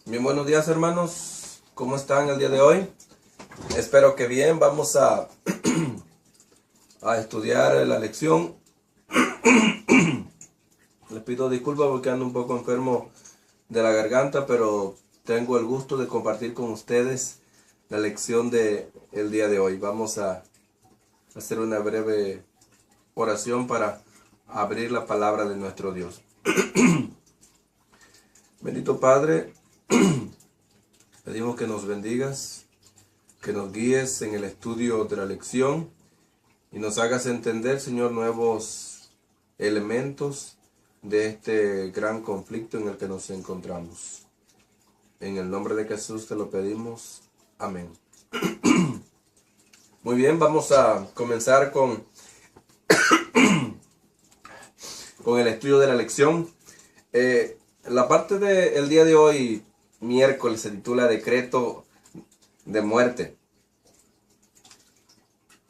Bien, buenos días hermanos, ¿cómo están el día de hoy? Espero que bien. Vamos a estudiar la lección. Les pido disculpas porque ando un poco enfermo de la garganta, pero tengo el gusto de compartir con ustedes la lección de el día de hoy. Vamos a hacer una breve oración para abrir la palabra de nuestro Dios. Bendito Padre, pedimos que nos bendigas, que nos guíes en el estudio de la lección y nos hagas entender, Señor, nuevos elementos de este gran conflicto en el que nos encontramos. En el nombre de Jesús te lo pedimos. Amén. Muy bien, vamos a comenzar con el estudio de la lección. La parte del día de hoy, miércoles, se titula Decreto de Muerte.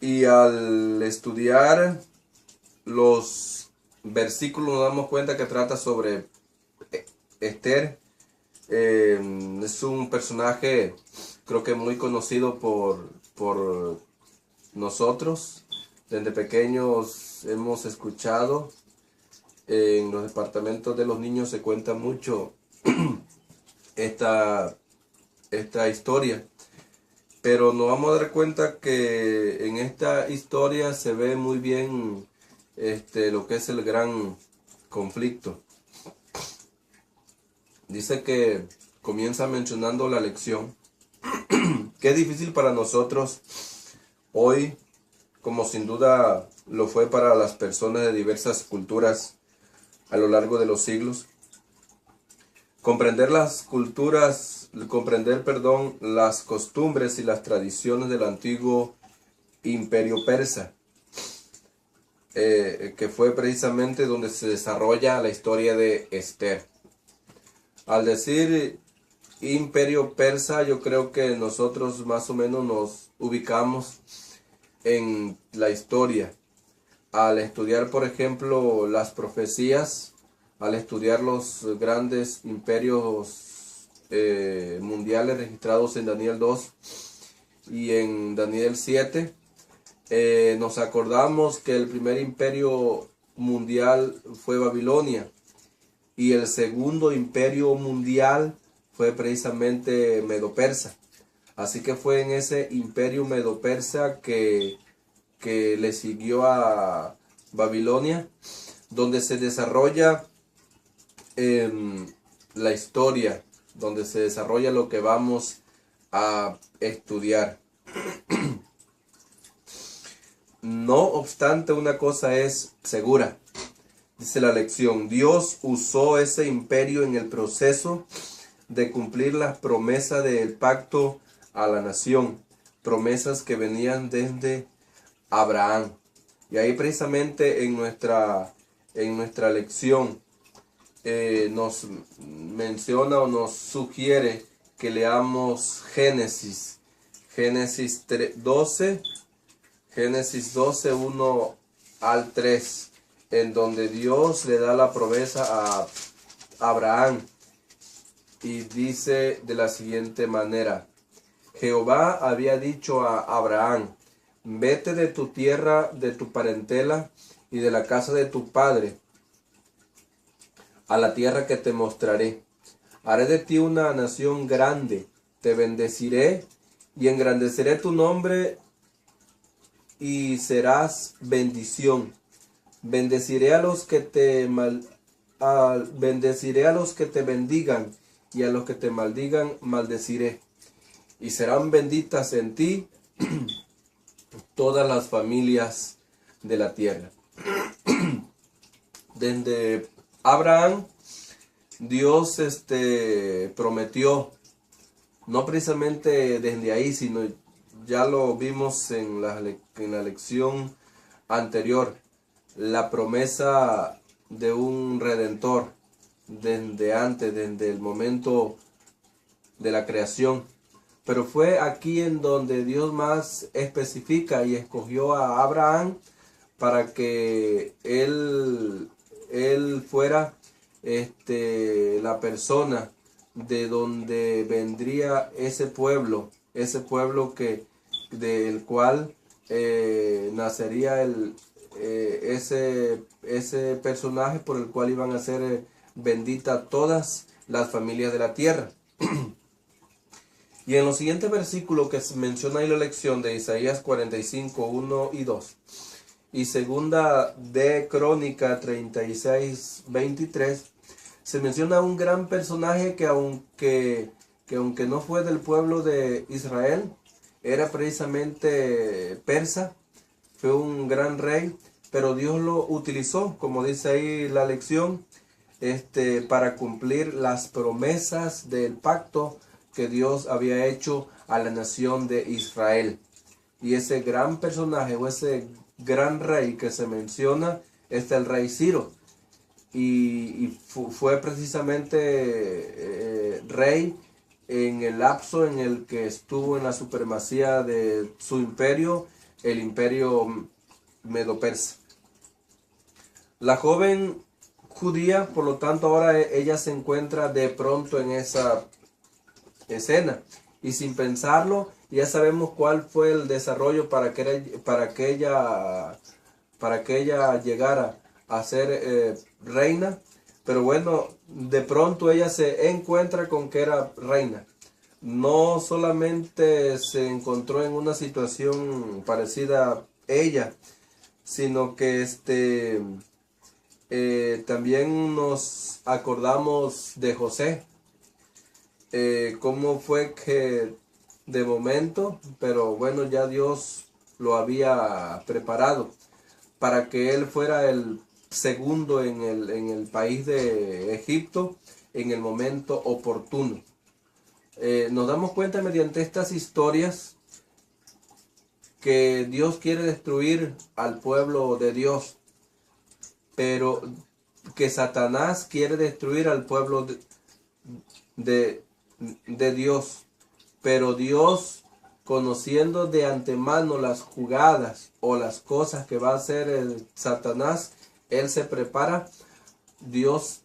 Y al estudiar los versículos nos damos cuenta que trata sobre Esther. Es un personaje, creo que muy conocido por nosotros. Desde pequeños hemos escuchado. En los departamentos de los niños se cuenta mucho esta historia. Pero nos vamos a dar cuenta que en esta historia se ve muy bien lo que es el gran conflicto. Dice que comienza mencionando la lección. Qué difícil para nosotros hoy, como sin duda lo fue para las personas de diversas culturas a lo largo de los siglos. Comprender las costumbres y las tradiciones del antiguo imperio persa, que fue precisamente donde se desarrolla la historia de Esther. Al decir imperio persa, yo creo que nosotros más o menos nos ubicamos en la historia. Al estudiar, por ejemplo, las profecías, al estudiar los grandes imperios mundiales registrados en Daniel 2 y en Daniel 7, nos acordamos que el primer imperio mundial fue Babilonia y el segundo imperio mundial fue precisamente Medo-Persa. Así que fue en ese imperio Medo-Persa que le siguió a Babilonia, donde se desarrolla la historia, donde se desarrolla lo que vamos a estudiar. No obstante, una cosa es segura. Dice la lección: Dios usó ese imperio en el proceso de cumplir las promesas del pacto a la nación, promesas que venían desde Abraham. Y ahí precisamente en nuestra lección nos menciona o nos sugiere que leamos Génesis 12, 1 al 3, en donde Dios le da la promesa a Abraham y dice de la siguiente manera: Jehová había dicho a Abraham: vete de tu tierra, de tu parentela y de la casa de tu padre, a la tierra que te mostraré. Haré de ti una nación grande, te bendeciré y engrandeceré tu nombre y serás bendición. Bendeciré a los que te bendigan y a los que te maldigan maldeciré. Y serán benditas en ti todas las familias de la tierra. Desde Abraham, Dios prometió, no precisamente desde ahí, sino ya lo vimos en la lección anterior, la promesa de un redentor desde antes, desde el momento de la creación. Pero fue aquí en donde Dios más especifica y escogió a Abraham para que él fuera la persona de donde vendría ese pueblo del cual nacería ese personaje por el cual iban a ser benditas todas las familias de la tierra. Y en los siguientes versículos que menciona ahí la lección de Isaías 45, 1 y 2, y segunda de Crónica 36, 23, se menciona un gran personaje que aunque no fue del pueblo de Israel, era precisamente persa, fue un gran rey, pero Dios lo utilizó, como dice ahí la lección, para cumplir las promesas del pacto que Dios había hecho a la nación de Israel. Y ese gran personaje o ese gran rey que se menciona es el rey Ciro. Y fue precisamente rey en el lapso en el que estuvo en la supremacía de su imperio, el imperio medo-persa. La joven judía, por lo tanto, ahora ella se encuentra de pronto en esa escena y sin pensarlo ya sabemos cuál fue el desarrollo para que ella llegara a ser reina. Pero bueno, de pronto ella se encuentra con que era reina. No solamente se encontró en una situación parecida a ella, sino que también nos acordamos de José. Cómo fue que de momento, pero bueno, ya Dios lo había preparado para que él fuera el segundo en el país de Egipto en el momento oportuno. Nos damos cuenta mediante estas historias que Dios quiere destruir al pueblo de Dios, pero que Satanás quiere destruir al pueblo de Dios, pero Dios, conociendo de antemano las jugadas o las cosas que va a hacer Satanás, él se prepara, Dios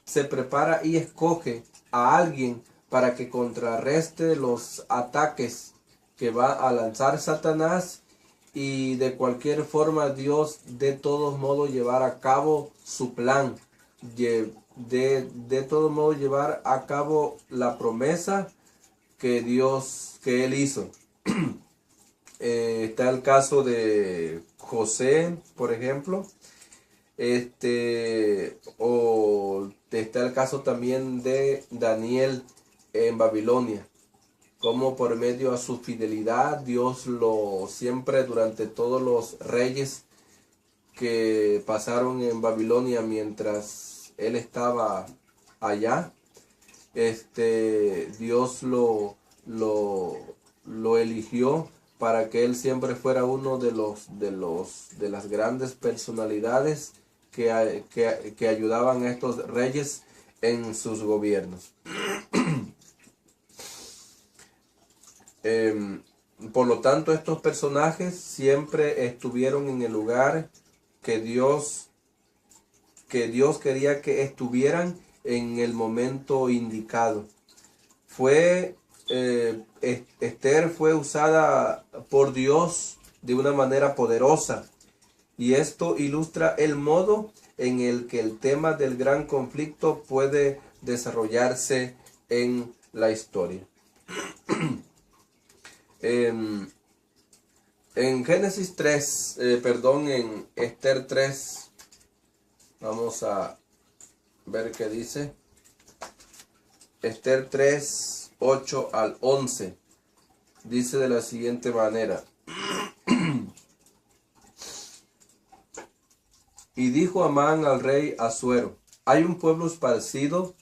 se prepara y escoge a alguien para que contrarreste los ataques que va a lanzar Satanás, y de cualquier forma Dios de todos modos llevar a cabo su plan, de todos modos llevar a cabo la promesa que él hizo. Está el caso de José, por ejemplo, o está el caso también de Daniel en Babilonia, como por medio a su fidelidad Dios siempre durante todos los reyes que pasaron en Babilonia mientras él estaba allá, Dios lo eligió para que él siempre fuera uno de las grandes personalidades que ayudaban a estos reyes en sus gobiernos. Por lo tanto, estos personajes siempre estuvieron en el lugar que Dios quería que estuvieran en el momento indicado. Esther fue usada por Dios de una manera poderosa, y esto ilustra el modo en el que el tema del gran conflicto puede desarrollarse en la historia. En Génesis 3, en Esther 3, vamos a ver qué dice. Esther 3, 8 al 11, dice de la siguiente manera. Y dijo Amán al rey Asuero: hay un pueblo esparcido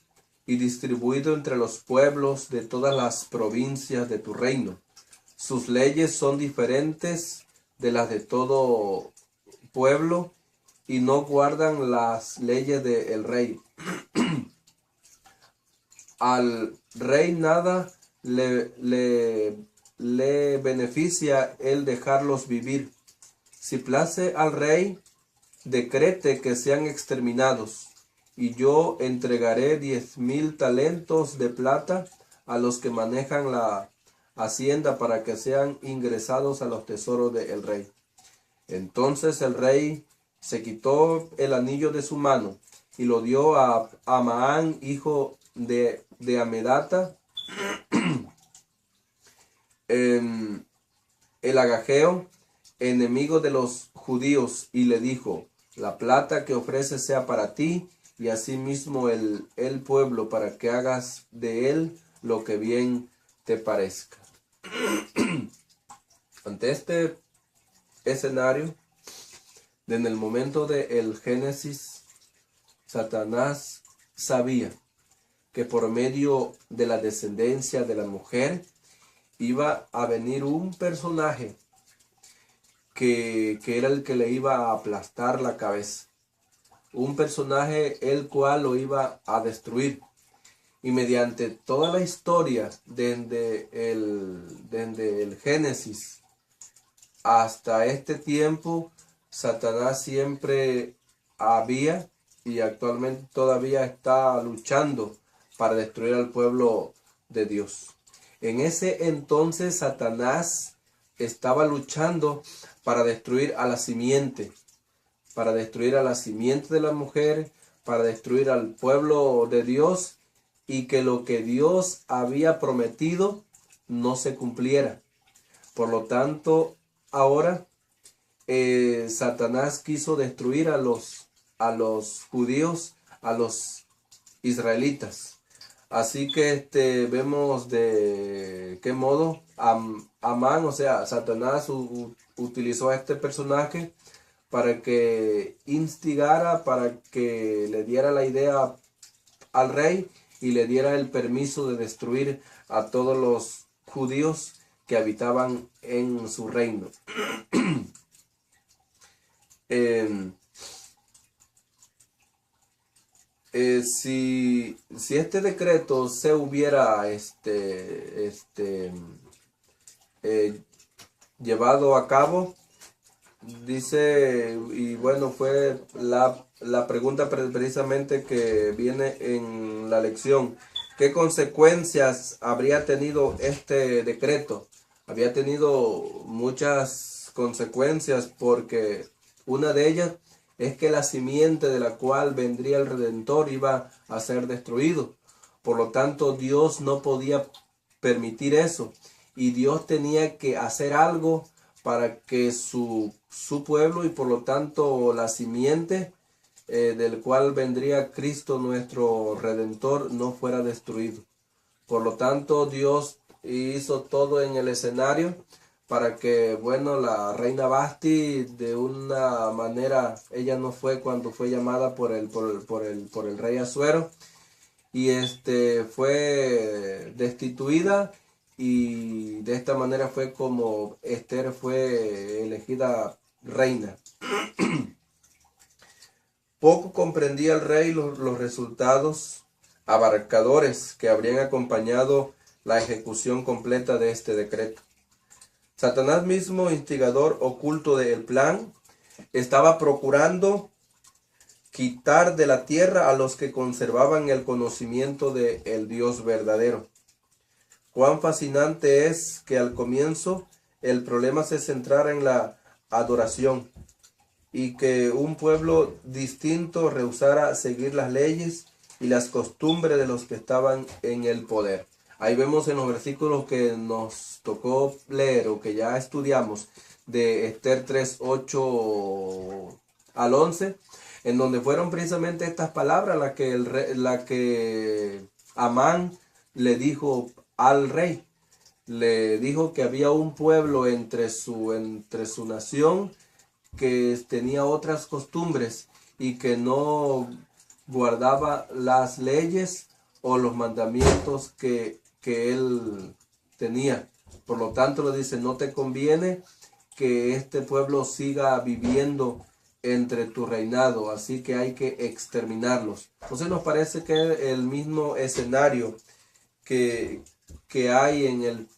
y distribuido entre los pueblos de todas las provincias de tu reino. Sus leyes son diferentes de las de todo pueblo, y no guardan las leyes del rey. Al rey nada le beneficia el dejarlos vivir. Si place al rey, decrete que sean exterminados, y yo entregaré 10,000 talentos de plata a los que manejan la hacienda para que sean ingresados a los tesoros del rey. Entonces el rey se quitó el anillo de su mano y lo dio a Amaán, hijo de Amedata, el agageo, enemigo de los judíos, y le dijo: la plata que ofreces sea para ti, y asimismo el pueblo, para que hagas de él lo que bien te parezca. Ante este escenario, en el momento del Génesis, Satanás sabía que por medio de la descendencia de la mujer iba a venir un personaje que era el que le iba a aplastar la cabeza. Un personaje el cual lo iba a destruir. Y mediante toda la historia, desde el Génesis hasta este tiempo, Satanás siempre había y actualmente todavía está luchando para destruir al pueblo de Dios. En ese entonces Satanás estaba luchando para destruir a la simiente, de la mujer, para destruir al pueblo de Dios, y que lo que Dios había prometido no se cumpliera. Por lo tanto, ahora Satanás quiso destruir a los judíos, a los israelitas. Así que vemos de qué modo Amán, o sea, Satanás utilizó a este personaje para que instigara, para que le diera la idea al rey y le diera el permiso de destruir a todos los judíos que habitaban en su reino. Si este decreto se hubiera llevado a cabo, dice, y bueno, fue la pregunta precisamente que viene en la lección: ¿qué consecuencias habría tenido este decreto? Había tenido muchas consecuencias, porque una de ellas es que la simiente de la cual vendría el Redentor iba a ser destruido. Por lo tanto, Dios no podía permitir eso, y Dios tenía que hacer algo para que su pueblo, y por lo tanto la simiente del cual vendría Cristo nuestro Redentor, no fuera destruido. Por lo tanto, Dios hizo todo en el escenario para que, bueno, la reina Vasti, de una manera, ella no fue cuando fue llamada por el rey Asuero, y fue destituida, y de esta manera fue como Esther fue elegida reina. Poco comprendía el rey los resultados abarcadores que habrían acompañado la ejecución completa de este decreto. Satanás mismo, instigador oculto del plan, estaba procurando quitar de la tierra a los que conservaban el conocimiento del Dios verdadero. Cuán fascinante es que al comienzo el problema se centrara en la adoración, y que un pueblo distinto rehusara seguir las leyes y las costumbres de los que estaban en el poder. Ahí vemos en los versículos que nos tocó leer, o que ya estudiamos, de Esther 3, 8 al 11, en donde fueron precisamente estas palabras la que Amán le dijo al rey. Le dijo que había un pueblo entre su nación que tenía otras costumbres y que no guardaba las leyes o los mandamientos que él tenía. Por lo tanto, le dice: no te conviene que este pueblo siga viviendo entre tu reinado, así que hay que exterminarlos. Entonces nos parece que el mismo escenario que hay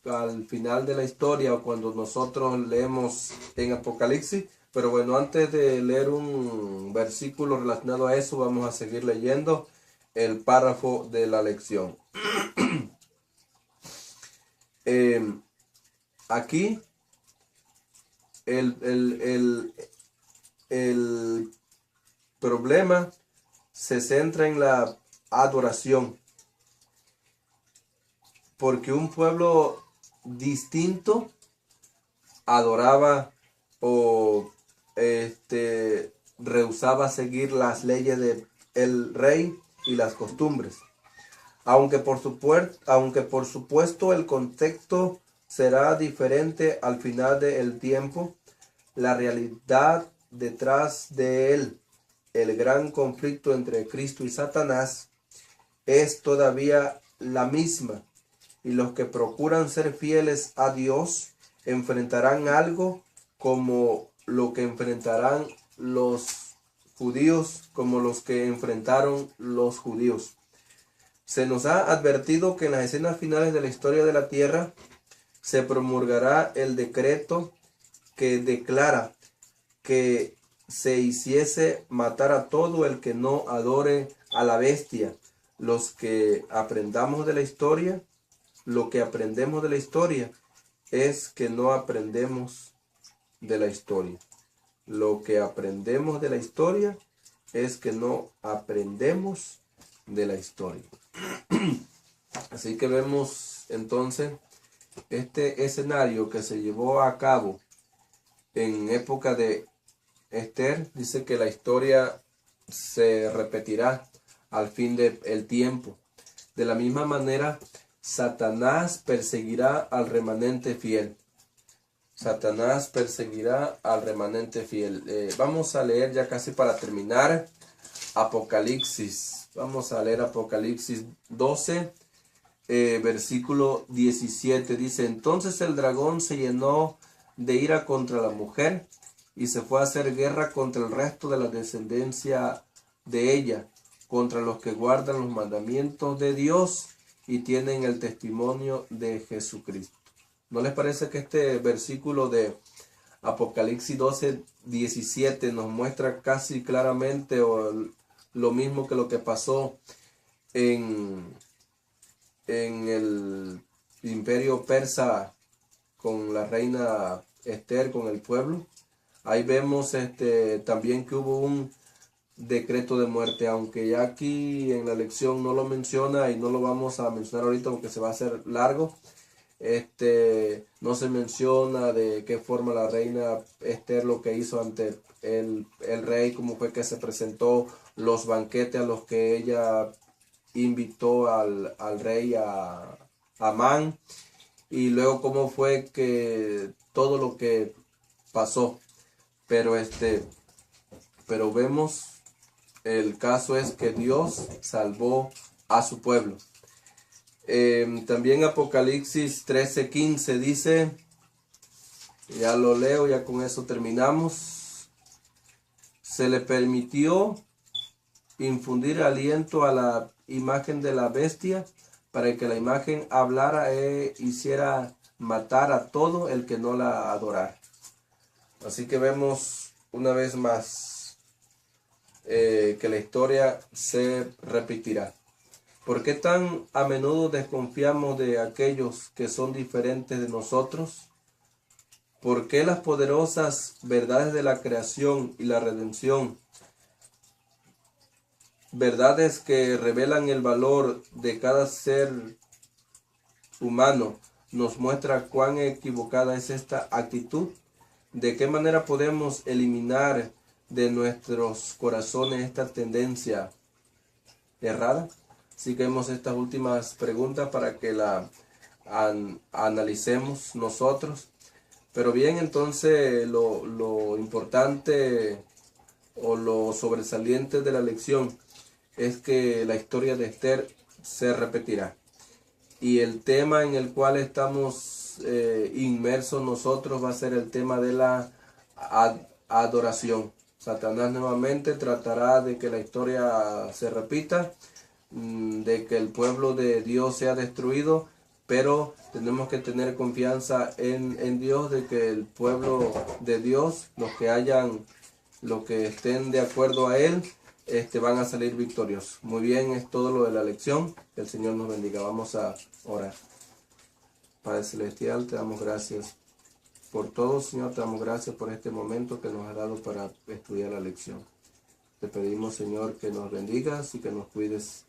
al final de la historia, o cuando nosotros leemos en Apocalipsis, Pero bueno, antes de leer un versículo relacionado a eso, vamos a seguir leyendo el párrafo de la lección. Aquí el problema se centra en la adoración, porque un pueblo distinto adoraba o rehusaba seguir las leyes del rey y las costumbres. Aunque por supuesto el contexto será diferente al final del tiempo, la realidad detrás de él, el gran conflicto entre Cristo y Satanás, es todavía la misma, y los que procuran ser fieles a Dios enfrentarán algo como lo que enfrentarán los judíos, como los que enfrentaron los judíos. Se nos ha advertido que en las escenas finales de la historia de la tierra se promulgará el decreto que declara que se hiciese matar a todo el que no adore a la bestia. Los que aprendamos de la historia, lo que aprendemos de la historia es que no aprendemos de la historia. Lo que aprendemos de la historia es que no aprendemos de la historia. Así que vemos entonces este escenario que se llevó a cabo en época de Esther. Dice que la historia se repetirá al fin del tiempo. De la misma manera, Satanás perseguirá al remanente fiel. Satanás perseguirá al remanente fiel. Vamos a leer ya casi para terminar Apocalipsis. Vamos a leer Apocalipsis 12, versículo 17. Dice: entonces el dragón se llenó de ira contra la mujer y se fue a hacer guerra contra el resto de la descendencia de ella, contra los que guardan los mandamientos de Dios y tienen el testimonio de Jesucristo. ¿No les parece que este versículo de Apocalipsis 12, 17 nos muestra casi claramente lo mismo que lo que pasó en el imperio persa con la reina Esther, con el pueblo? Ahí vemos también que hubo un decreto de muerte, aunque ya aquí en la lección no lo menciona y no lo vamos a mencionar ahorita porque se va a hacer largo. No se menciona de qué forma la reina Esther lo que hizo ante el rey, cómo fue que se presentó, los banquetes a los que ella invitó al rey a Amán, y luego cómo fue que todo lo que pasó. Pero vemos, el caso es que Dios salvó a su pueblo. También Apocalipsis 13:15 dice, ya lo leo, ya con eso terminamos. Se le permitió infundir aliento a la imagen de la bestia para que la imagen hablara e hiciera matar a todo el que no la adorara. Así que vemos una vez más que la historia se repetirá. ¿Por qué tan a menudo desconfiamos de aquellos que son diferentes de nosotros? ¿Por qué las poderosas verdades de la creación y la redención, verdades que revelan el valor de cada ser humano, nos muestra cuán equivocada es esta actitud? ¿De qué manera podemos eliminar de nuestros corazones esta tendencia errada? Así que vemos estas últimas preguntas para que la analicemos nosotros. Pero bien, entonces lo importante o lo sobresaliente de la lección es que la historia de Esther se repetirá. Y el tema en el cual estamos inmersos nosotros va a ser el tema de la adoración. Satanás nuevamente tratará de que la historia se repita, de que el pueblo de Dios sea destruido, pero tenemos que tener confianza en Dios, de que el pueblo de Dios, los que estén de acuerdo a Él, van a salir victoriosos. Muy bien, es todo lo de la lección. Que el Señor nos bendiga. Vamos a orar. Padre Celestial, te damos gracias por todo, Señor. Te damos gracias por este momento que nos has dado para estudiar la lección. Te pedimos, Señor, que nos bendigas y que nos cuides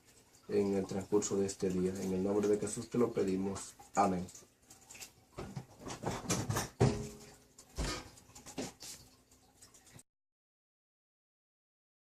en el transcurso de este día. En el nombre de Jesús te lo pedimos. Amén.